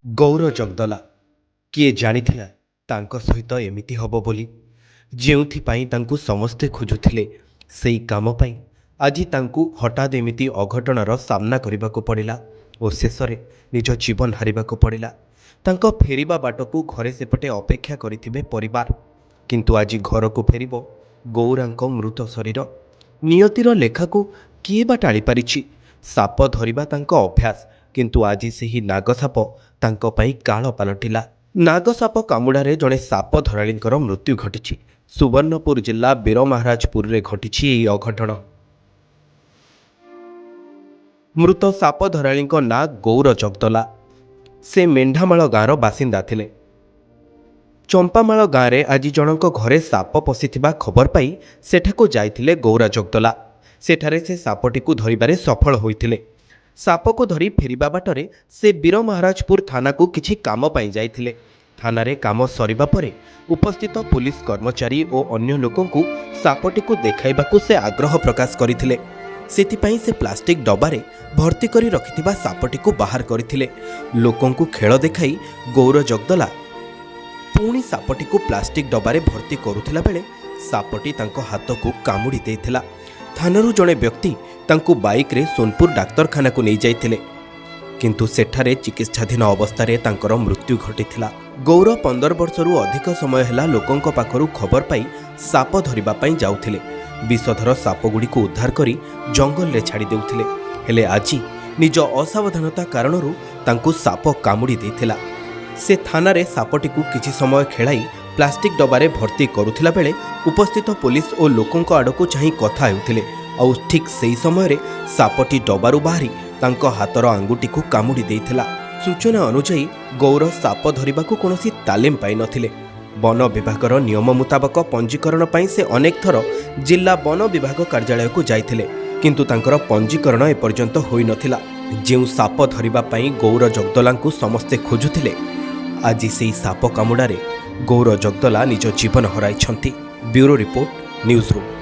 ଗୌର ଜଗଦଲା କିଏ ଜାଣିଥିଲା ତାଙ୍କ ସହିତ ଏମିତି ହେବ ବୋଲି। ଯେଉଁଥିପାଇଁ ତାଙ୍କୁ ସମସ୍ତେ ଖୋଜୁଥିଲେ, ସେଇ କାମ ପାଇଁ ଆଜି ତାଙ୍କୁ ହଠାତ୍ ଏମିତି ଅଘଟଣର ସାମ୍ନା କରିବାକୁ ପଡ଼ିଲା ଓ ଶେଷରେ ନିଜ ଜୀବନ ହାରିବାକୁ ପଡ଼ିଲା। ତାଙ୍କ ଫେରିବା ବାଟକୁ ଘରେ ସେପଟେ ଅପେକ୍ଷା କରିଥିବେ ପରିବାର, କିନ୍ତୁ ଆଜି ଘରକୁ ଫେରିବ ଗୌରାଙ୍କ ମୃତ ଶରୀର। ନିୟତିର ଲେଖାକୁ କିଏ ବା ଟାଳିପାରିଛି? ସାପ ଧରିବା ତାଙ୍କ ଅଭ୍ୟାସ, କିନ୍ତୁ ଆଜି ସେହି ନାଗସାପ ତାଙ୍କ ପାଇଁ କାଳ ପାଲଟିଲା। ନାଗସାପ କାମୁଡ଼ାରେ ଜଣେ ସାପ ଧରାଳୀଙ୍କର ମୃତ୍ୟୁ ଘଟିଛି। ସୁବର୍ଣ୍ଣପୁର ଜିଲ୍ଲା ବୀରମହାରାଜପୁରରେ ଘଟିଛି ଏହି ଅଘଟଣ। ମୃତ ସାପ ଧରାଳୀଙ୍କ ନାଁ ଗୌର ଜଗଦଲା। ସେ ମେଣ୍ଢାମାଳ ଗାଁର ବାସିନ୍ଦା ଥିଲେ। ଚମ୍ପାମାଳ ଗାଁରେ ଆଜି ଜଣଙ୍କ ଘରେ ସାପ ପଶିଥିବା ଖବର ପାଇ ସେଠାକୁ ଯାଇଥିଲେ ଗୌରା ଜଗଦଲା। ସେଠାରେ ସେ ସାପଟିକୁ ଧରିବାରେ ସଫଳ ହୋଇଥିଲେ। ସାପକୁ ଧରି ଫେରିବା ବାଟରେ ସେ ବୀରମହାରାଜପୁର ଥାନାକୁ କିଛି କାମ ପାଇଁ ଯାଇଥିଲେ। ଥାନାରେ କାମ ସରିବା ପରେ ଉପସ୍ଥିତ ପୁଲିସ କର୍ମଚାରୀ ଓ ଅନ୍ୟ ଲୋକଙ୍କୁ ସାପଟିକୁ ଦେଖାଇବାକୁ ସେ ଆଗ୍ରହ ପ୍ରକାଶ କରିଥିଲେ। ସେଥିପାଇଁ ସେ ପ୍ଲାଷ୍ଟିକ ଡବାରେ ଭର୍ତ୍ତି କରି ରଖିଥିବା ସାପଟିକୁ ବାହାର କରିଥିଲେ। ଲୋକଙ୍କୁ ଖେଳ ଦେଖାଇ ଗୌର ଜଗଦଲା ପୁଣି ସାପଟିକୁ ପ୍ଲାଷ୍ଟିକ ଡବାରେ ଭର୍ତ୍ତି କରୁଥିଲା ବେଳେ ସାପଟି ତାଙ୍କ ହାତକୁ କାମୁଡ଼ି ଦେଇଥିଲା। ଥାନାରୁ ଜଣେ ବ୍ୟକ୍ତି ତାଙ୍କୁ ବାଇକ୍ରେ ସୋନପୁର ଡାକ୍ତରଖାନାକୁ ନେଇଯାଇଥିଲେ, କିନ୍ତୁ ସେଠାରେ ଚିକିତ୍ସାଧୀନ ଅବସ୍ଥାରେ ତାଙ୍କର ମୃତ୍ୟୁ ଘଟିଥିଲା। ଗୌର 15 ବର୍ଷରୁ ଅଧିକ ସମୟ ହେଲା ଲୋକଙ୍କ ପାଖରୁ ଖବର ପାଇ ସାପ ଧରିବା ପାଇଁ ଯାଉଥିଲେ। ବିଷଧର ସାପଗୁଡ଼ିକୁ ଉଦ୍ଧାର କରି ଜଙ୍ଗଲରେ ଛାଡ଼ି ଦେଉଥିଲେ, ହେଲେ ଆଜି ନିଜ ଅସାବଧାନତା କାରଣରୁ ତାଙ୍କୁ ସାପ କାମୁଡ଼ି ଦେଇଥିଲା। ସେ ଥାନାରେ ସାପଟିକୁ କିଛି ସମୟ ଖେଳାଇ ପ୍ଲାଷ୍ଟିକ ଡବାରେ ଭର୍ତ୍ତି କରୁଥିଲା ବେଳେ ଉପସ୍ଥିତ ପୋଲିସ ଓ ଲୋକଙ୍କ ଆଡ଼କୁ ଚାହିଁ କଥା ହେଉଥିଲେ। ଆଉ ଠିକ୍ ସେହି ସମୟରେ ସାପଟି ଡବାରୁ ବାହାରି ତାଙ୍କ ହାତର ଆଙ୍ଗୁଠିକୁ କାମୁଡ଼ି ଦେଇଥିଲା। ସୂଚନା ଅନୁଯାୟୀ ଗୌର ସାପ ଧରିବାକୁ କୌଣସି ତାଲିମ ପାଇନଥିଲେ। ବନ ବିଭାଗର ନିୟମ ମୁତାବକ ପଞ୍ଜୀକରଣ ପାଇଁ ସେ ଅନେକ ଥର ଜିଲ୍ଲା ବନ ବିଭାଗ କାର୍ଯ୍ୟାଳୟକୁ ଯାଇଥିଲେ, କିନ୍ତୁ ତାଙ୍କର ପଞ୍ଜୀକରଣ ଏପର୍ଯ୍ୟନ୍ତ ହୋଇନଥିଲା। ଯେଉଁ ସାପ ଧରିବା ପାଇଁ ଗୌର ଜଗଦଲାଙ୍କୁ ସମସ୍ତେ ଖୋଜୁଥିଲେ, ଆଜି ସେହି ସାପ କାମୁଡ଼ାରେ ଗୌର ଜଗଦଲା ନିଜ ଜୀବନ ହରାଇଛନ୍ତି। Bureau report, news room.